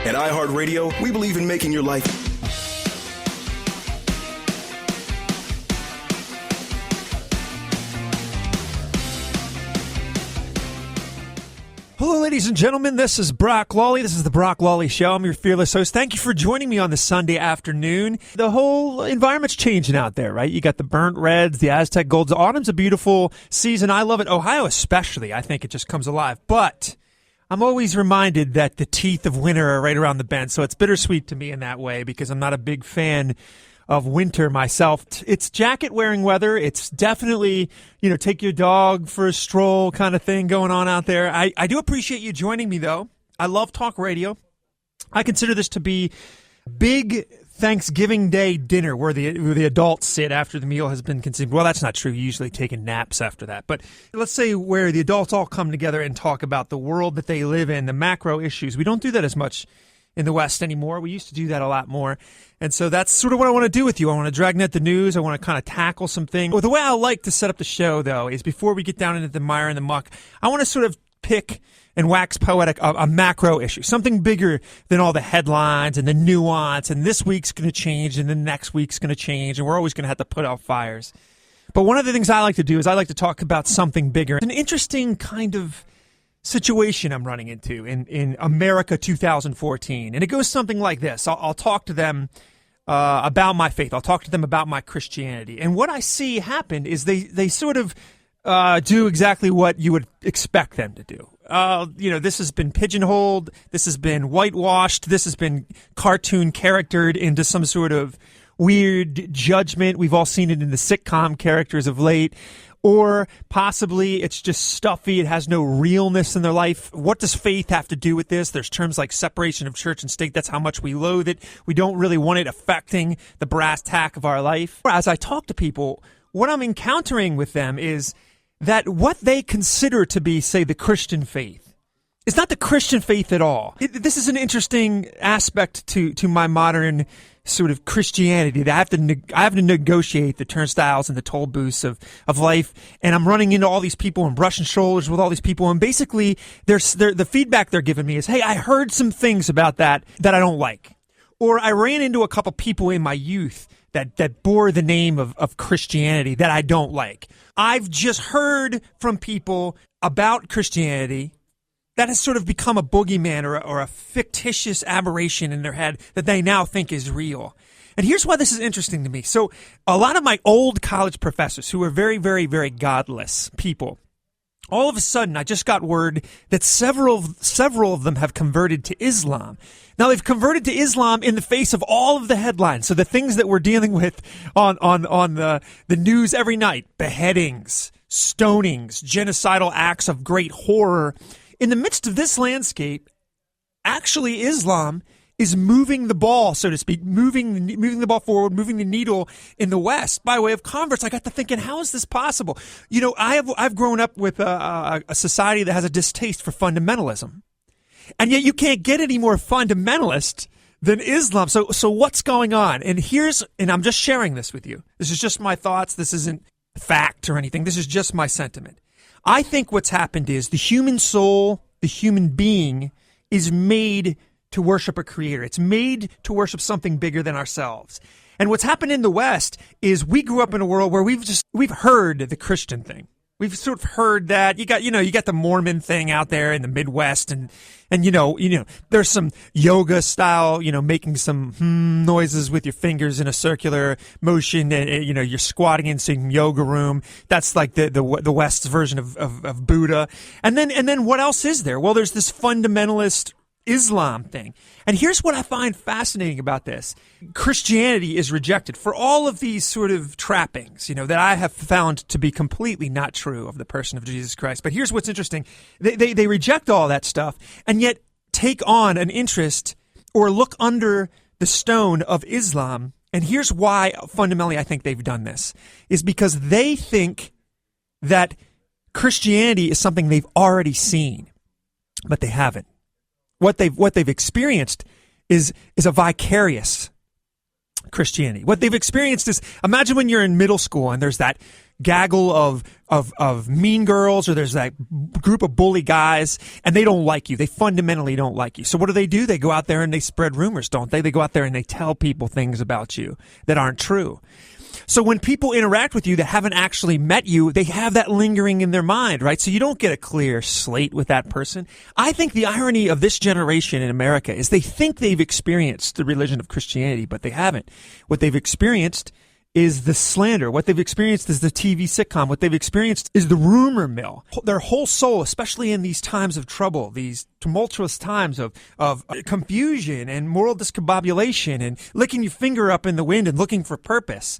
At iHeartRadio, we believe in making your life... Hello, ladies and gentlemen. This is Brock Lawley. This is the Brock Lawley Show. I'm your fearless host. Thank you for joining me on this Sunday afternoon. The whole environment's changing out there, right? You got the burnt reds, the Aztec golds. Autumn's a beautiful season. I love it. Ohio especially. I think it just comes alive. But I'm always reminded that the teeth of winter are right around the bend. So it's bittersweet to me in that way because I'm not a big fan of winter myself. It's jacket-wearing weather. It's definitely, take your dog for a stroll kind of thing going on out there. I do appreciate you joining me, though. I love talk radio. I consider this to be big Thanksgiving Day dinner where the adults sit after the meal has been consumed. Well, that's not true. You usually taking naps after that. But let's say where the adults all come together and talk about the world that they live in, the macro issues. We don't do that as much in the West anymore. We used to do that a lot more. And so that's sort of what I want to do with you. I want to dragnet the news. I want to kind of tackle some things. Well, the way I like to set up the show, though, is before we get down into the mire and the muck, I want to sort of pick and wax poetic a macro issue, something bigger than all the headlines and the nuance, and this week's going to change and the next week's going to change, and we're always going to have to put out fires. But one of the things I like to do is I like to talk about something bigger. An interesting kind of situation I'm running into in America 2014. And it goes something like this. I'll talk to them about my faith. I'll talk to them about my Christianity. And what I see happen is they sort of do exactly what you would expect them to do. This has been pigeonholed. This has been whitewashed. This has been cartoon charactered into some sort of weird judgment. We've all seen it in the sitcom characters of late. Or possibly it's just stuffy. It has no realness in their life. What does faith have to do with this? There's terms like separation of church and state. That's how much we loathe it. We don't really want it affecting the brass tack of our life. As I talk to people, what I'm encountering with them is that what they consider to be, say, the Christian faith is not the Christian faith at all. This is an interesting aspect to my modern sort of Christianity. I have to negotiate the turnstiles and the toll booths of life, and I'm running into all these people and brushing shoulders with all these people, and basically the feedback they're giving me is, hey, I heard some things about that I don't like. Or I ran into a couple people in my youth that bore the name of Christianity that I don't like. I've just heard from people about Christianity that has sort of become a boogeyman or a fictitious aberration in their head that they now think is real. And here's why this is interesting to me. So a lot of my old college professors who are very, very, very godless people, all of a sudden I just got word that several of them have converted to Islam. Now they've converted to Islam in the face of all of the headlines. So the things that we're dealing with on the news every night, beheadings, stonings, genocidal acts of great horror. In the midst of this landscape, actually Islam is moving the ball, so to speak, moving the ball forward, moving the needle in the West by way of converts. I got to thinking, how is this possible? I've grown up with a society that has a distaste for fundamentalism, and yet you can't get any more fundamentalist than Islam. So what's going on? And I'm just sharing this with you. This is just my thoughts. This isn't fact or anything. This is just my sentiment. I think what's happened is the human soul, the human being, is made to worship a creator. It's made to worship something bigger than ourselves. And what's happened in the West is we grew up in a world where we've heard the Christian thing. We've sort of heard that. You got the Mormon thing out there in the Midwest, and there's some yoga style, making some noises with your fingers in a circular motion, and you're squatting in some yoga room. That's like the West's version of Buddha. And then what else is there? Well, there's this fundamentalist Islam thing. And here's what I find fascinating about this. Christianity is rejected for all of these sort of trappings, that I have found to be completely not true of the person of Jesus Christ. But here's what's interesting. They reject all that stuff and yet take on an interest or look under the stone of Islam. And here's why fundamentally I think they've done this, is because they think that Christianity is something they've already seen, but they haven't. What they've experienced is a vicarious Christianity. What they've experienced is, imagine when you're in middle school and there's that gaggle of mean girls, or there's that group of bully guys, and they don't like you. They fundamentally don't like you. So what do? They go out there and they spread rumors, don't they? They go out there and they tell people things about you that aren't true. So when people interact with you that haven't actually met you, they have that lingering in their mind, right? So you don't get a clear slate with that person. I think the irony of this generation in America is they think they've experienced the religion of Christianity, but they haven't. What they've experienced is the slander. What they've experienced is the TV sitcom. What they've experienced is the rumor mill. Their whole soul, especially in these times of trouble, these tumultuous times of confusion and moral discombobulation and licking your finger up in the wind and looking for purpose,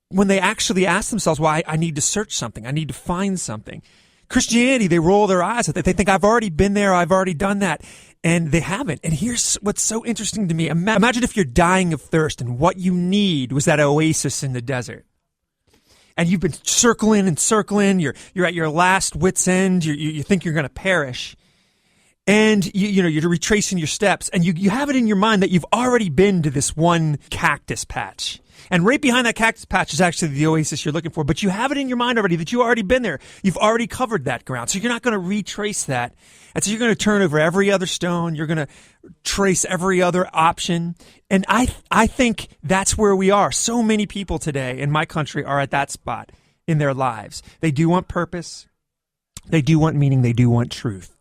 when they actually ask themselves, well, I need to search something. I need to find something. Christianity, they roll their eyes at it. They think, I've already been there. I've already done that. And they haven't. And here's what's so interesting to me. Imagine if you're dying of thirst and what you need was that oasis in the desert. And you've been circling and circling. You're at your last wit's end. You think you're going to perish. And you're retracing your steps. And you have it in your mind that you've already been to this one cactus patch. And right behind that cactus patch is actually the oasis you're looking for. But you have it in your mind already that you've already been there. You've already covered that ground. So you're not going to retrace that. And so you're going to turn over every other stone. You're going to trace every other option. And I think that's where we are. So many people today in my country are at that spot in their lives. They do want purpose. They do want meaning. They do want truth.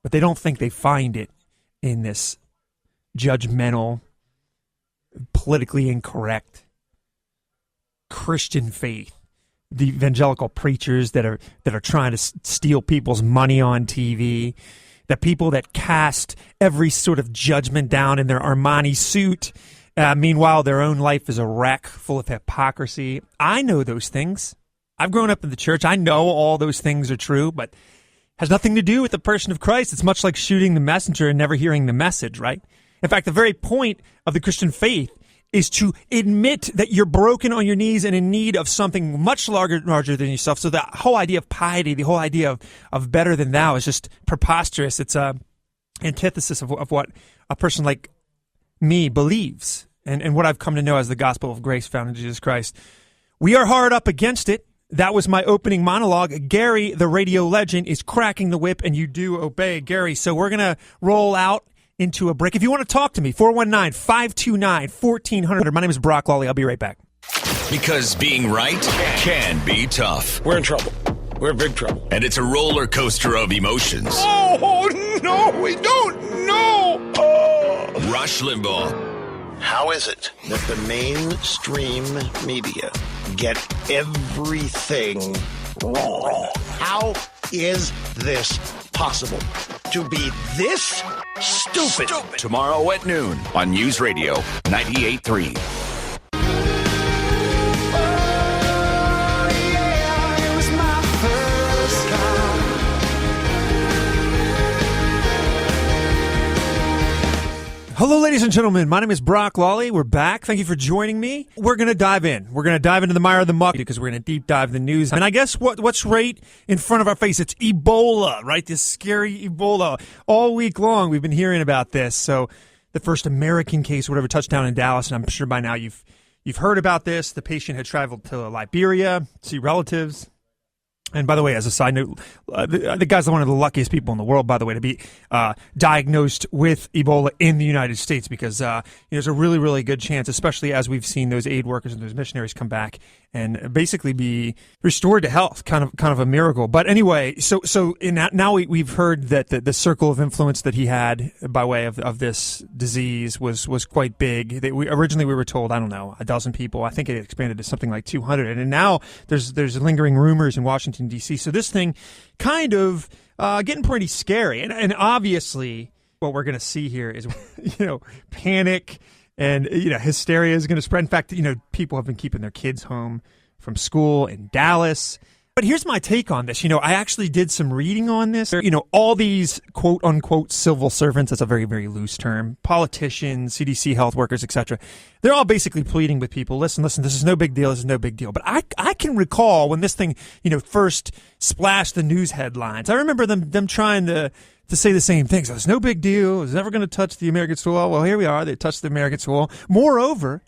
But they don't think they find it in this judgmental, politically incorrect Christian faith. The evangelical preachers that are trying to steal people's money on TV, the people that cast every sort of judgment down in their Armani suit. Meanwhile, their own life is a wreck full of hypocrisy. I know those things. I've grown up in the church. I know all those things are true, but has nothing to do with the person of Christ. It's much like shooting the messenger and never hearing the message, right? In fact, the very point of the Christian faith is to admit that you're broken on your knees and in need of something much larger than yourself. So the whole idea of piety, the whole idea of better than thou is just preposterous. It's a antithesis of what a person like me believes and what I've come to know as the gospel of grace found in Jesus Christ. We are hard up against it. That was my opening monologue. Gary, the radio legend, is cracking the whip, and you do obey, Gary. So we're going to roll out into a break. If you want to talk to me, 419-529-1400. My name is Brock Lawley. I'll be right back. Because being right can be tough. We're in trouble. We're in big trouble. And it's a roller coaster of emotions. Oh, no, we don't know. Oh. Rush Limbaugh. How is it that the mainstream media get everything wrong? How is this possible? To be this stupid. Tomorrow at noon on News Radio 98.3. Hello, ladies and gentlemen. My name is Brock Lawley. We're back. Thank you for joining me. We're going to dive in. We're going to dive into the mire of the muck because we're going to deep dive the news. And I guess what's right in front of our face? It's Ebola, right? This scary Ebola. All week long, we've been hearing about this. So the first American case, whatever, touched down in Dallas. And I'm sure by now you've heard about this. The patient had traveled to Liberia to see relatives. And by the way, as a side note, the guy's one of the luckiest people in the world, by the way, to be diagnosed with Ebola in the United States because there's a really, really good chance, especially as we've seen those aid workers and those missionaries come back and basically be restored to health, kind of a miracle. But anyway, so now we've heard that the circle of influence that he had by way of this disease was quite big. Originally we were told, I don't know, 12 people. I think it expanded to something like 200. And now there's lingering rumors in Washington, D.C. So this thing kind of getting pretty scary. And obviously what we're going to see here is, panic and, hysteria is going to spread. In fact, people have been keeping their kids home from school in Dallas. But here's my take on this. I actually did some reading on this. All these quote unquote civil servants, that's a very, very loose term, politicians, CDC health workers, etc. They're all basically pleading with people. Listen, this is no big deal. This is no big deal. But I can recall when this thing, first splashed the news headlines. I remember them trying to say the same things. It's no big deal. It's never going to touch the American soil. Well, here we are. They touched the American soil. Moreover,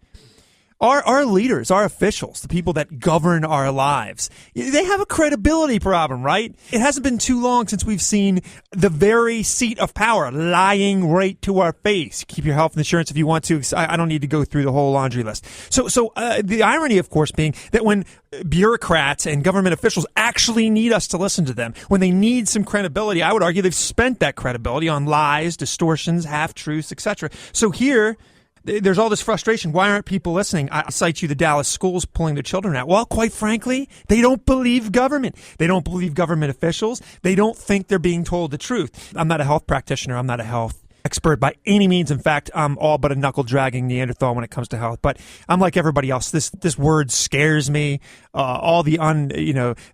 Our leaders, our officials, the people that govern our lives, they have a credibility problem, right? It hasn't been too long since we've seen the very seat of power lying right to our face. Keep your health insurance if you want to. I don't need to go through the whole laundry list. So the irony, of course, being that when bureaucrats and government officials actually need us to listen to them, when they need some credibility, I would argue they've spent that credibility on lies, distortions, half-truths, etc. So here, there's all this frustration. Why aren't people listening? I cite you the Dallas schools pulling their children out. Well, quite frankly, they don't believe government. They don't believe government officials. They don't think they're being told the truth. I'm not a health practitioner. I'm not a health expert by any means. In fact, I'm all but a knuckle-dragging Neanderthal when it comes to health. But I'm like everybody else. This word scares me. All the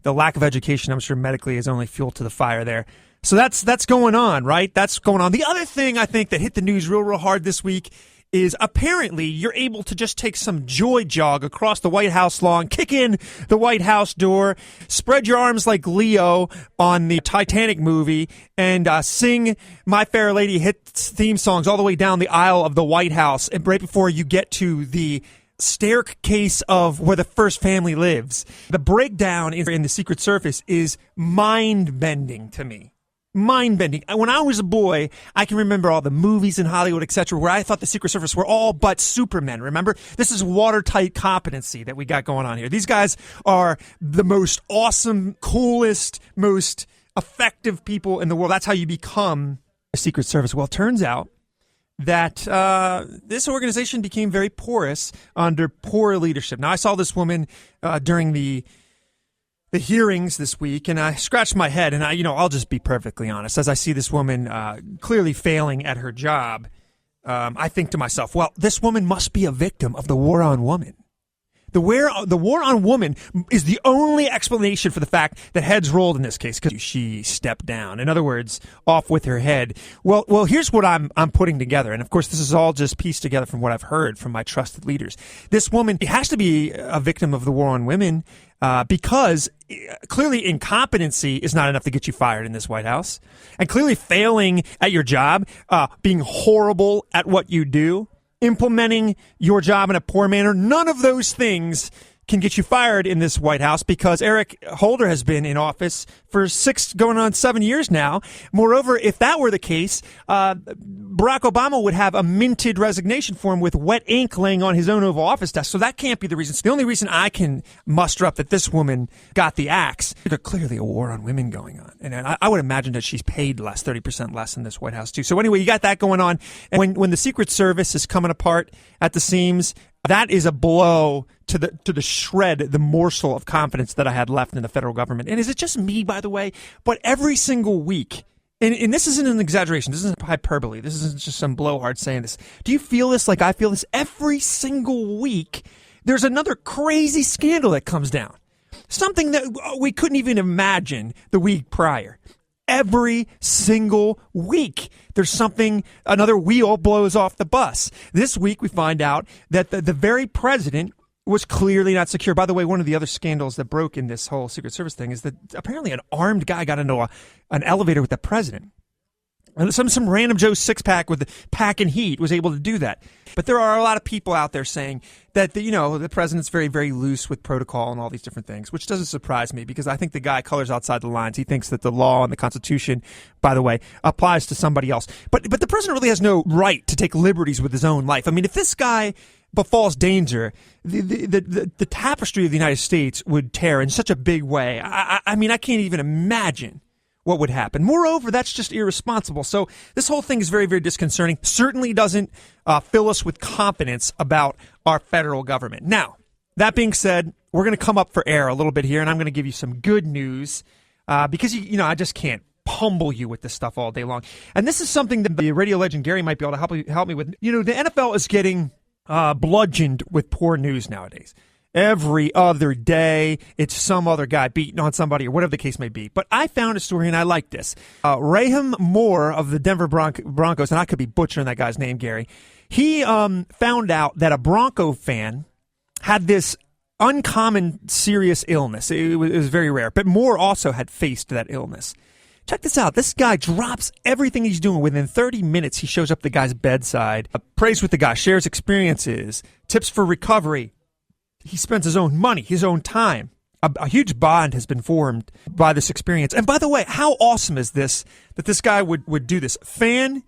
the lack of education, I'm sure medically, is only fuel to the fire there. So that's going on, right? That's going on. The other thing I think that hit the news real hard this week is apparently you're able to just take some joy jog across the White House lawn, kick in the White House door, spread your arms like Leo on the Titanic movie, and sing My Fair Lady hits theme songs all the way down the aisle of the White House, and right before you get to the staircase of where the first family lives. The breakdown in the Secret Service is mind-bending to me. Mind-bending. When I was a boy, I can remember all the movies in Hollywood, etc., where I thought the Secret Service were all but supermen. Remember? This is watertight competency that we got going on here. These guys are the most awesome, coolest, most effective people in the world. That's how you become a Secret Service. Well, it turns out that this organization became very porous under poor leadership. Now, I saw this woman during the hearings this week, and I scratched my head, and I'll just be perfectly honest. As I see this woman clearly failing at her job, I think to myself, well, this woman must be a victim of the war on woman. The war on woman is the only explanation for the fact that heads rolled in this case, because she stepped down. In other words, off with her head. Well, here's what I'm putting together, and of course, this is all just pieced together from what I've heard from my trusted leaders. This woman has to be a victim of the war on women. Because clearly incompetency is not enough to get you fired in this White House. And clearly failing at your job, being horrible at what you do, implementing your job in a poor manner, none of those things can get you fired in this White House, because Eric Holder has been in office for 6 going on 7 years now. Moreover, if that were the case, Barack Obama would have a minted resignation form with wet ink laying on his own Oval Office desk. So that can't be the reason. It's the only reason I can muster up that this woman got the axe. There's clearly a war on women going on. And I would imagine that she's paid less, 30% less in this White House too. So anyway, you got that going on. And when the Secret Service is coming apart at the seams, that is a blow to the shred, the morsel of confidence that I had left in the federal government. And is it just me, by the way? But every single week, and this isn't an exaggeration, this isn't hyperbole, this isn't just some blowhard saying this. Do you feel this like I feel this? Every single week, there's another crazy scandal that comes down. Something that we couldn't even imagine the week prior. Every single week, there's something, another wheel blows off the bus. This week, we find out that the very president was clearly not secure. By the way, one of the other scandals that broke in this whole Secret Service thing is that apparently an armed guy got into an elevator with the president. And some random Joe six-pack with the pack and heat was able to do that. But there are a lot of people out there saying that, the president's very, very loose with protocol and all these different things, which doesn't surprise me, because I think the guy colors outside the lines. He thinks that the law and the Constitution, by the way, applies to somebody else. But the president really has no right to take liberties with his own life. I mean, if this guy befalls danger, the tapestry of the United States would tear in such a big way. I mean, I can't even imagine what would happen. Moreover, that's just irresponsible. So this whole thing is very, very disconcerting. Certainly doesn't fill us with confidence about our federal government. Now, that being said, we're going to come up for air a little bit here, and I'm going to give you some good news because, I just can't humble you with this stuff all day long. And this is something that the radio legend Gary might be able to help me with. The NFL is getting bludgeoned with poor news nowadays. Every other day, it's some other guy beating on somebody or whatever the case may be. But I found a story, and I like this. Raheem Moore of the Denver Broncos, and I could be butchering that guy's name, Gary, he found out that a Bronco fan had this uncommon serious illness. It was very rare. But Moore also had faced that illness. Check this out. This guy drops everything he's doing. Within 30 minutes, he shows up at the guy's bedside, prays with the guy, shares experiences, tips for recovery. He spends his own money, his own time. A huge bond has been formed by this experience. And by the way, how awesome is this that this guy would do this? Fan